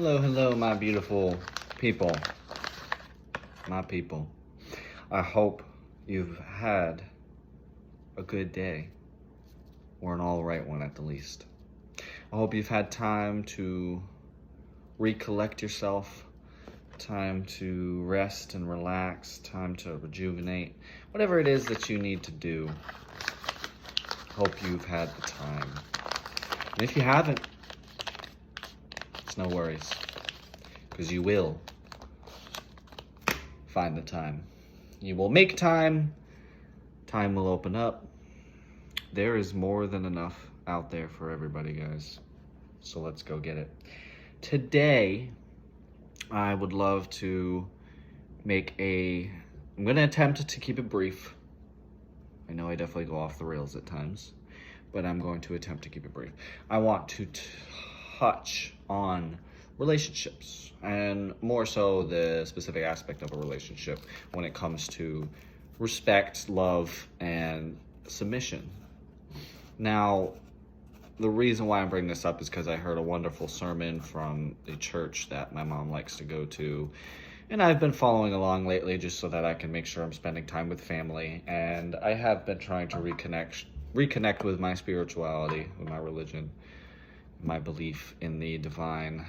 Hello, my beautiful people. My people. I hope you've had a good day, or an all right one at the least. I hope you've had time to recollect yourself, time to rest and relax, time to rejuvenate, whatever it is that you need to do. Hope you've had the time. And if you haven't, it's no worries, because you will find the time. You will make time. Time will open up. There is more than enough out there for everybody, guys. So let's go get it. Today, I would love to I'm going to attempt to keep it brief. I know I definitely go off the rails at times, but I'm going to attempt to keep it brief. I want to touch on relationships, and more so the specific aspect of a relationship when it comes to respect, love, and submission. Now, the reason why I'm bringing this up is because I heard a wonderful sermon from the church that my mom likes to go to, and I've been following along lately just so that I can make sure I'm spending time with family, and I have been trying to reconnect with my spirituality, with my religion, my belief in the divine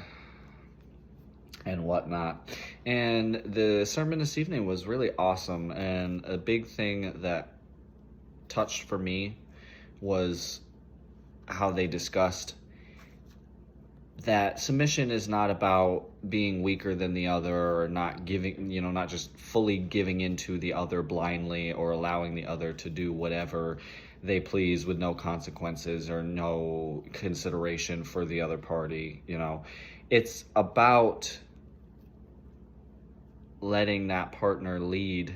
and whatnot. And the sermon this evening was really awesome, and a big thing that touched for me was how they discussed that submission is not about being weaker than the other, or not just fully giving into the other blindly, or allowing the other to do whatever they please with no consequences or no consideration for the other party. It's about letting that partner lead,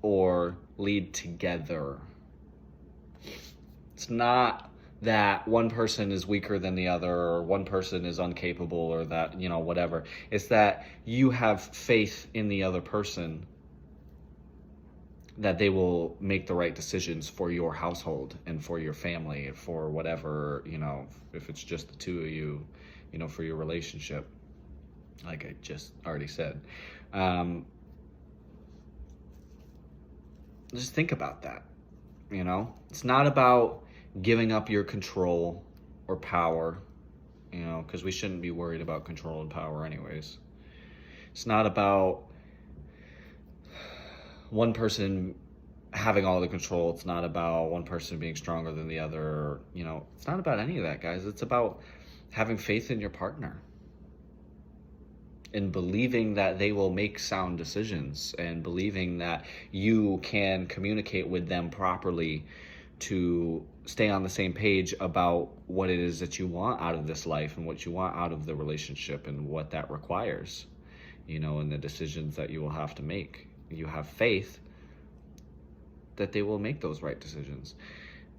or lead together. It's not that one person is weaker than the other, or one person is incapable, or that, whatever. It's that you have faith in the other person that they will make the right decisions for your household and for your family and for whatever, if it's just the two of you, for your relationship, like I just already said. Just think about that. It's not about giving up your control or power, because we shouldn't be worried about control and power anyways. It's not about one person having all the control. It's not about one person being stronger than the other. It's not about any of that, guys. It's about having faith in your partner and believing that they will make sound decisions, and believing that you can communicate with them properly to stay on the same page about what it is that you want out of this life, and what you want out of the relationship, and what that requires, and the decisions that you will have to make. You have faith that they will make those right decisions.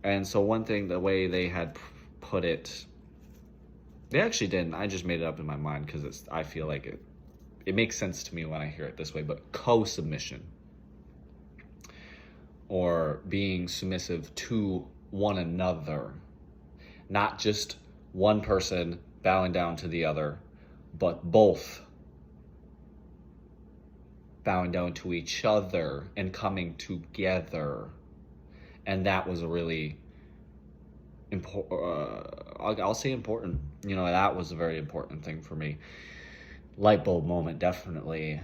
And so one thing, the way they had put it, they actually didn't. I just made it up in my mind because I feel like it makes sense to me when I hear it this way, but co-submission, or being submissive to one another, not just one person bowing down to the other, but both bowing down to each other and coming together. And that was a really I'll say important. That was a very important thing for me. Light bulb moment, definitely.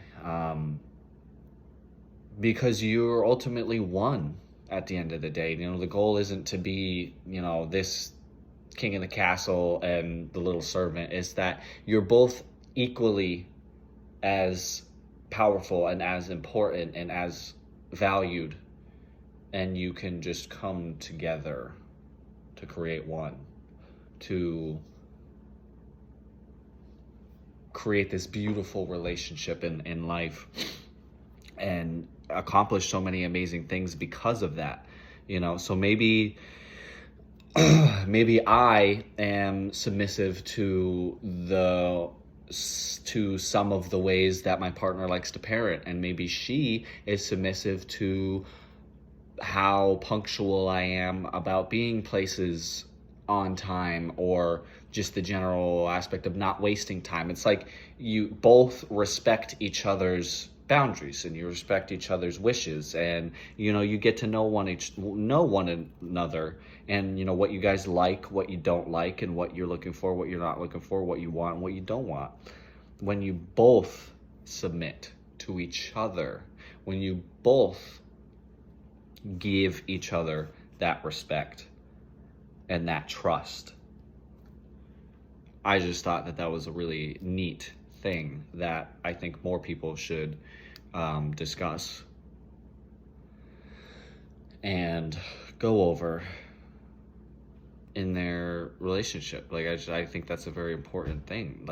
Because you're ultimately one at the end of the day. The goal isn't to be, this king in the castle and the little servant. It's that you're both equally as powerful and as important and as valued, and you can just come together to create one, to create this beautiful relationship in life, and accomplish so many amazing things because of that. So maybe I am submissive to some of the ways that my partner likes to parent, and maybe she is submissive to how punctual I am about being places on time, or just the general aspect of not wasting time. It's like you both respect each other's boundaries and you respect each other's wishes, and you get to know one another, and what you guys like, what you don't like, and what you're looking for, what you're not looking for, what you want and what you don't want. When you both submit to each other, when you both give each other that respect and that trust. I just thought that was a really neat thing that I think more people should discuss and go over in their relationship. Like, I think that's a very important thing.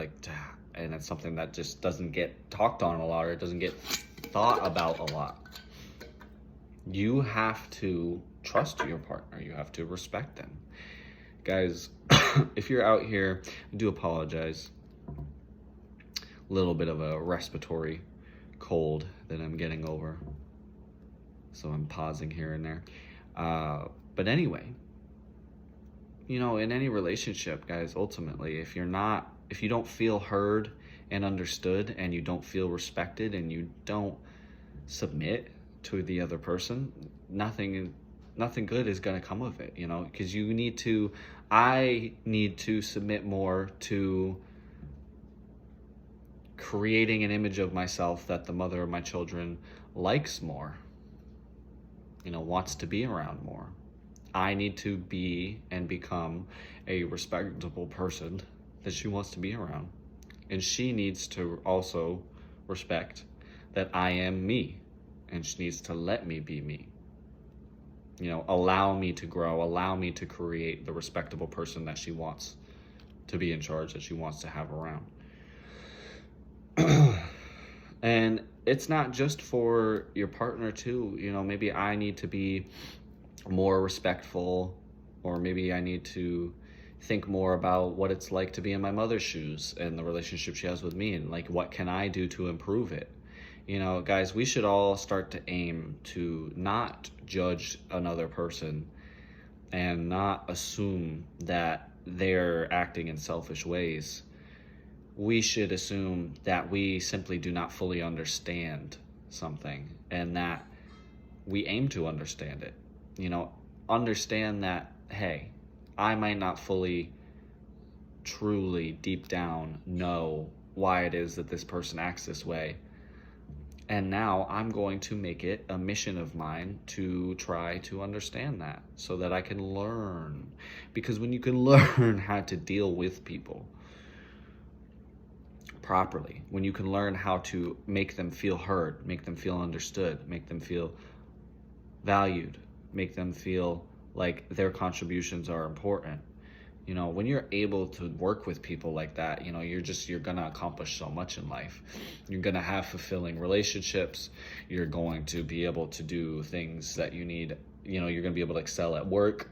And it's something that just doesn't get talked on a lot, or it doesn't get thought about a lot. You have to trust your partner. You have to respect them. Guys, if you're out here, I do apologize. A little bit of a respiratory cold that I'm getting over, so I'm pausing here and there. But anyway, in any relationship, guys, ultimately, if you don't feel heard and understood, and you don't feel respected, and you don't submit to the other person, nothing good is going to come of it, because I need to submit more to creating an image of myself that the mother of my children likes more, wants to be around more. I need to be and become a respectable person that she wants to be around. And she needs to also respect that I am me, and she needs to let me be me. Allow me to grow, allow me to create the respectable person that she wants to be in charge, that she wants to have around. And it's not just for your partner too. Maybe I need to be more respectful, or maybe I need to think more about what it's like to be in my mother's shoes and the relationship she has with me, and what can I do to improve it. Guys, we should all start to aim to not judge another person and not assume that they're acting in selfish ways. We should assume that we simply do not fully understand something, and that we aim to understand it. Understand that, hey, I might not fully, truly, deep down know why it is that this person acts this way. And now I'm going to make it a mission of mine to try to understand that, so that I can learn. Because when you can learn how to deal with people properly, when you can learn how to make them feel heard, make them feel understood, make them feel valued, make them feel like their contributions are important. When you're able to work with people like that, you're going to accomplish so much in life. You're going to have fulfilling relationships. You're going to be able to do things that you need. You're going to be able to excel at work,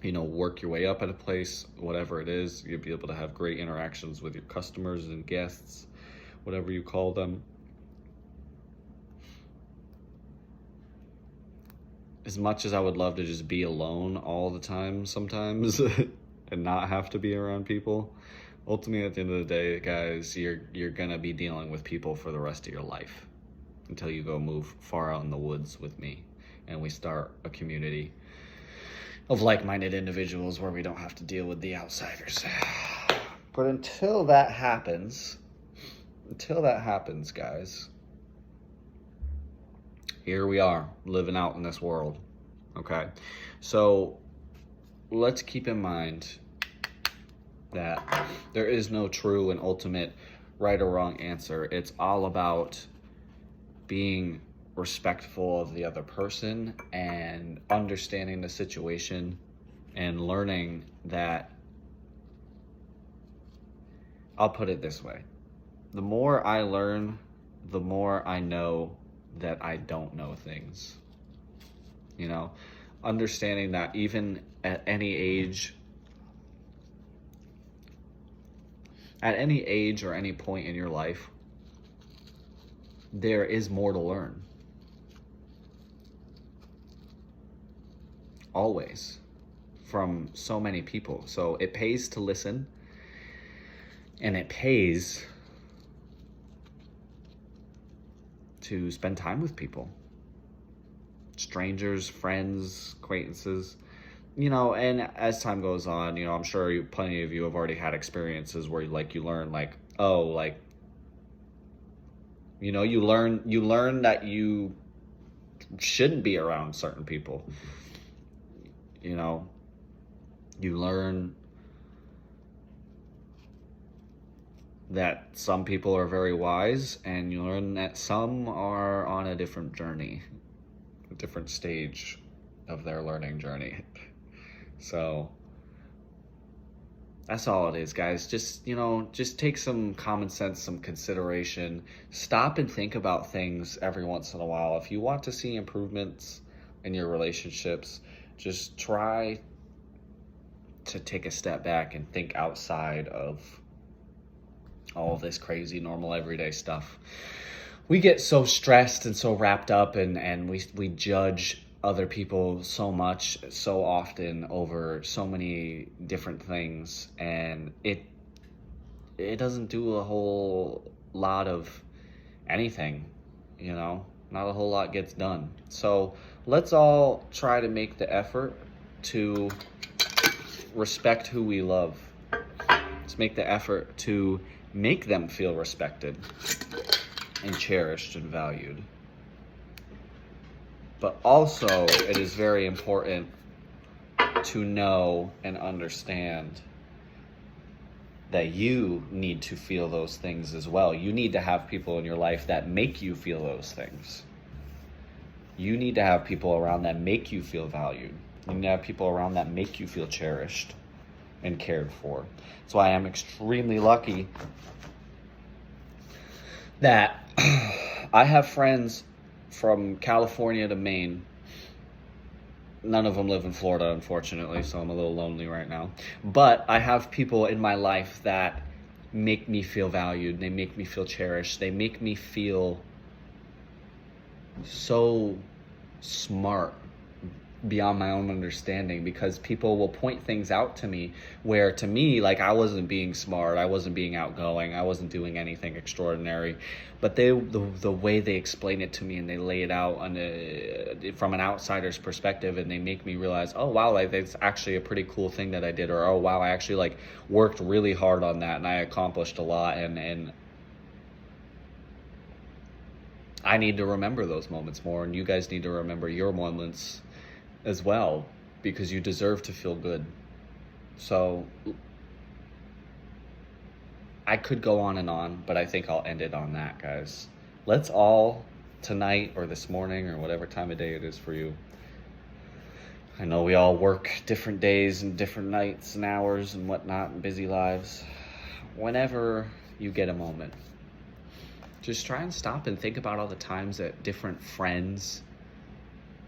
work your way up at a place, whatever it is. You'll be able to have great interactions with your customers and guests, whatever you call them. As much as I would love to just be alone all the time sometimes and not have to be around people, ultimately at the end of the day, guys, you're gonna be dealing with people for the rest of your life, until you go move far out in the woods with me and we start a community of like-minded individuals where we don't have to deal with the outsiders. But until that happens, guys, here we are, living out in this world, okay? So let's keep in mind that there is no true and ultimate right or wrong answer. It's all about being respectful of the other person and understanding the situation and learning that, I'll put it this way, the more I learn, the more I know that I don't know things. Understanding that even at any age or any point in your life, there is more to learn. Always. from so many people. So it pays to listen, and it pays to spend time with people, strangers, friends, acquaintances, and as time goes on, I'm sure plenty of you have already had experiences where you learn you learn that you shouldn't be around certain people. You learn that some people are very wise, and you learn that some are on a different journey, a different stage of their learning journey. So that's all it is, guys. Just take some common sense, some consideration. Stop and think about things every once in a while. If you want to see improvements in your relationships, just try to take a step back and think outside of all this crazy, normal, everyday stuff. We get so stressed and so wrapped up, and we judge other people so much, so often, over so many different things, and it doesn't do a whole lot of anything. Not a whole lot gets done. So let's all try to make the effort to respect who we love. Let's make the effort to make them feel respected and cherished and valued. But also, it is very important to know and understand that you need to feel those things as well. You need to have people in your life that make you feel those things. You need to have people around that make you feel valued. You need to have people around that make you feel cherished and cared for. That's why I'm extremely lucky that I have friends from California to Maine. None of them live in Florida, unfortunately, so I'm a little lonely right now. But I have people in my life that make me feel valued. They make me feel cherished. They make me feel so smart beyond my own understanding, because people will point things out to me where, to me, I wasn't being smart, I wasn't being outgoing, I wasn't doing anything extraordinary, but the way they explain it to me and they lay it out from an outsider's perspective, and they make me realize, oh wow, that's actually a pretty cool thing that I did, or oh wow, I actually worked really hard on that and I accomplished a lot, and I need to remember those moments more, and you guys need to remember your moments as well, because you deserve to feel good. So I could go on and on, but I think I'll end it on that, guys. Let's all, tonight or this morning or whatever time of day it is for you, I know we all work different days and different nights and hours and whatnot and busy lives. Whenever you get a moment, just try and stop and think about all the times that different friends,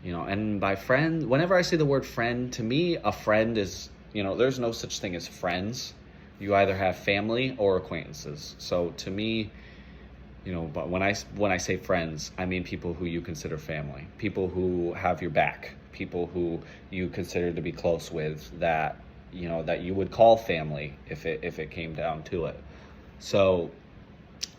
and by friend, whenever I say the word friend, to me, a friend is, there's no such thing as friends. You either have family or acquaintances. So to me, but when I say friends, I mean people who you consider family, people who have your back, people who you consider to be close with, that you would call family if it came down to it. So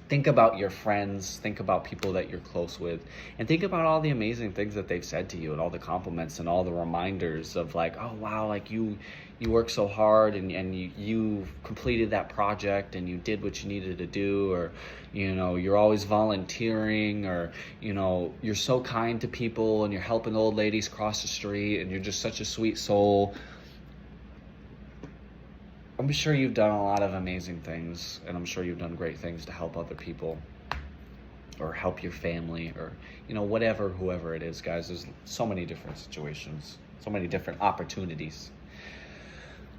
think about your friends, think about people that you're close with, and think about all the amazing things that they've said to you, and all the compliments and all the reminders of oh wow, you worked so hard, and you completed that project, and you did what you needed to do, or you're always volunteering, or you're so kind to people, and you're helping old ladies cross the street, and you're just such a sweet soul. I'm sure you've done a lot of amazing things, and I'm sure you've done great things to help other people or help your family, or whoever it is, guys. There's so many different situations, so many different opportunities.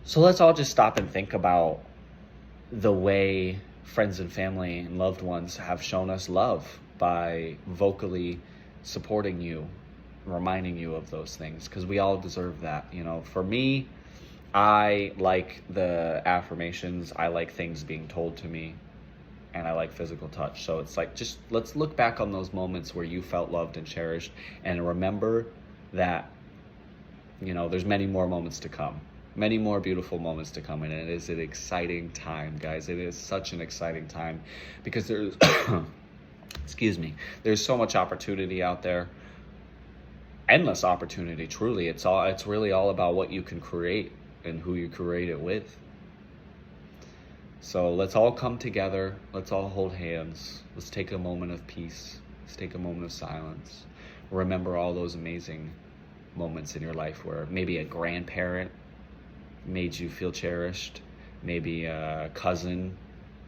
So let's all just stop and think about the way friends and family and loved ones have shown us love by vocally supporting you, reminding you of those things, because we all deserve that. For me, I like the affirmations, I like things being told to me, and I like physical touch. So it's just let's look back on those moments where you felt loved and cherished, and remember that there's many more moments to come. many more beautiful moments to come, and it is an exciting time, guys. It is such an exciting time because there's, excuse me, there's so much opportunity out there. Endless opportunity, truly. It's really all about what you can create and who you create it with. So let's all come together. Let's all hold hands. Let's take a moment of peace. Let's take a moment of silence. Remember all those amazing moments in your life where maybe a grandparent made you feel cherished. Maybe a cousin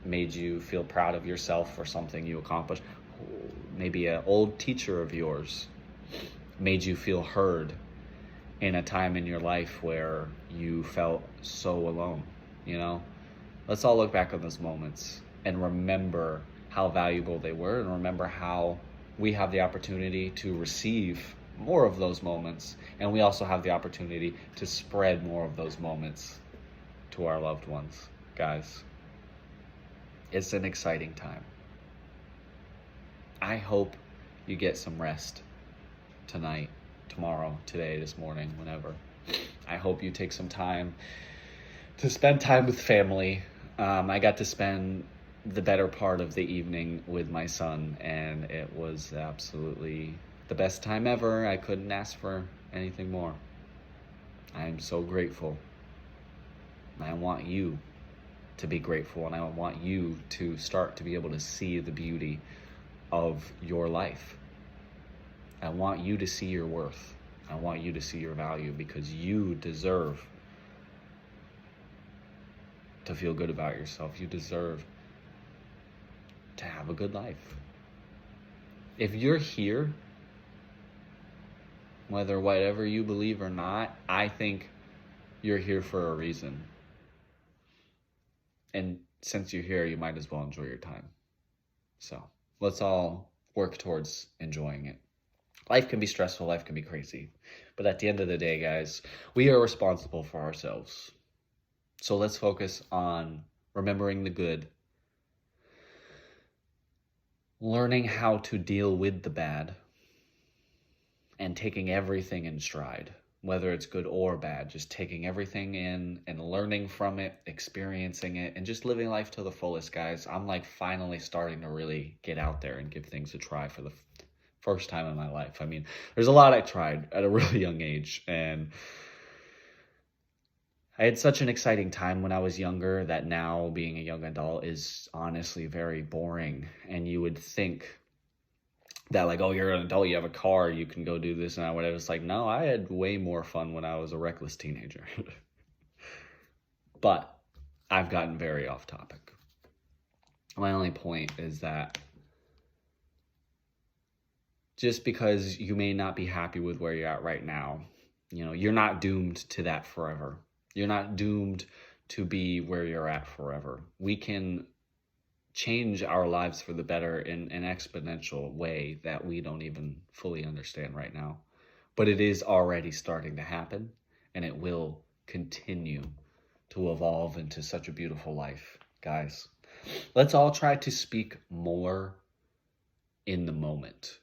made you feel proud of yourself for something you accomplished. Maybe an old teacher of yours made you feel heard in a time in your life where you felt so alone, you know? Let's all look back on those moments and remember how valuable they were, and remember how we have the opportunity to receive more of those moments, and we also have the opportunity to spread more of those moments to our loved ones. Guys, it's an exciting time. I hope you get some rest tonight, tomorrow, today, this morning, whenever. I hope you take some time to spend time with family. I got to spend the better part of the evening with my son, and it was absolutely the best time ever. I couldn't ask for anything more. I am so grateful. I want you to be grateful, and I want you to start to be able to see the beauty of your life. I want you to see your worth. I want you to see your value, because you deserve to feel good about yourself. You deserve to have a good life. If you're here, whatever you believe or not, I think you're here for a reason. And since you're here, you might as well enjoy your time. So let's all work towards enjoying it. Life can be stressful, life can be crazy. But at the end of the day, guys, we are responsible for ourselves. So let's focus on remembering the good, learning how to deal with the bad, and taking everything in stride, whether it's good or bad, just taking everything in and learning from it, experiencing it, and just living life to the fullest, guys. I'm like finally starting to really get out there and give things a try for the first time in my life. I mean, there's a lot I tried at a really young age, and I had such an exciting time when I was younger that now being a young adult is honestly very boring. And you would think that like, oh, you're an adult, you have a car, you can go do this and that, whatever. It's like, no, I had way more fun when I was a reckless teenager. But I've gotten very off topic. My only point is that just because you may not be happy with where you're at right now, you know, you're not doomed to that forever. You're not doomed to be where you're at forever. We can change our lives for the better in an exponential way that we don't even fully understand right now. But it is already starting to happen, and it will continue to evolve into such a beautiful life. Guys, let's all try to speak more in the moment.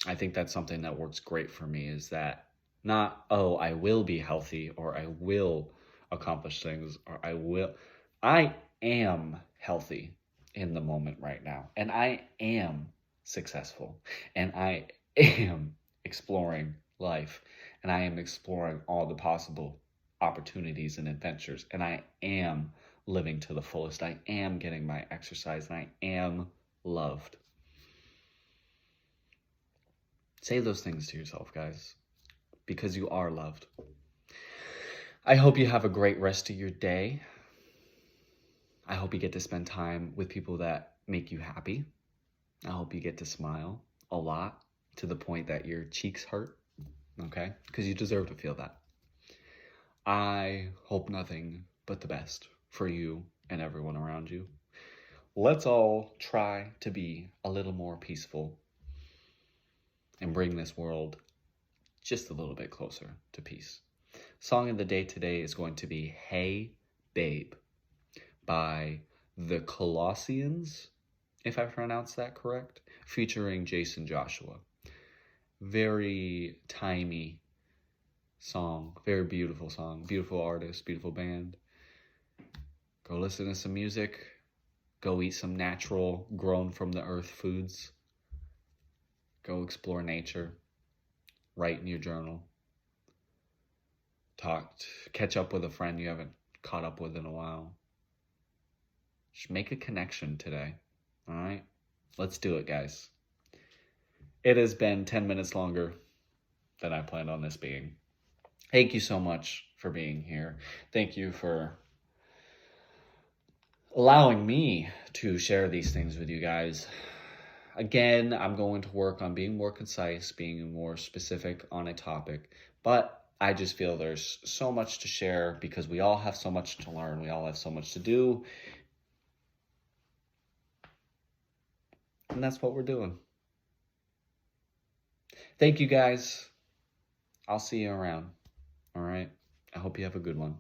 I think that's something that works great for me, is that not, oh, I will be healthy, or I will accomplish things, or I am healthy in the moment right now, and I am successful, and I am exploring life, and I am exploring all the possible opportunities and adventures, and I am living to the fullest. I am getting my exercise, and I am loved. Say those things to yourself, guys, because you are loved. I hope you have a great rest of your day. I hope you get to spend time with people that make you happy. I hope you get to smile a lot to the point that your cheeks hurt, okay? Because you deserve to feel that. I hope nothing but the best for you and everyone around you. Let's all try to be a little more peaceful and bring this world just a little bit closer to peace. Song of the day today is going to be Hey Babe by the Colossians, if I pronounced that correct, featuring Jason Joshua. Very timey song. Very beautiful song. Beautiful artist, beautiful band. Go listen to some music. Go eat some natural, grown from the earth foods. Go explore nature. Write in your journal. Catch up with a friend you haven't caught up with in a while. Just make a connection today. All right? Let's do it, guys. It has been 10 minutes longer than I planned on this being. Thank you so much for being here. Thank you for allowing me to share these things with you guys. Again, I'm going to work on being more concise, being more specific on a topic, but I just feel there's so much to share because we all have so much to learn. We all have so much to do. And that's what we're doing. Thank you guys. I'll see you around. All right. I hope you have a good one.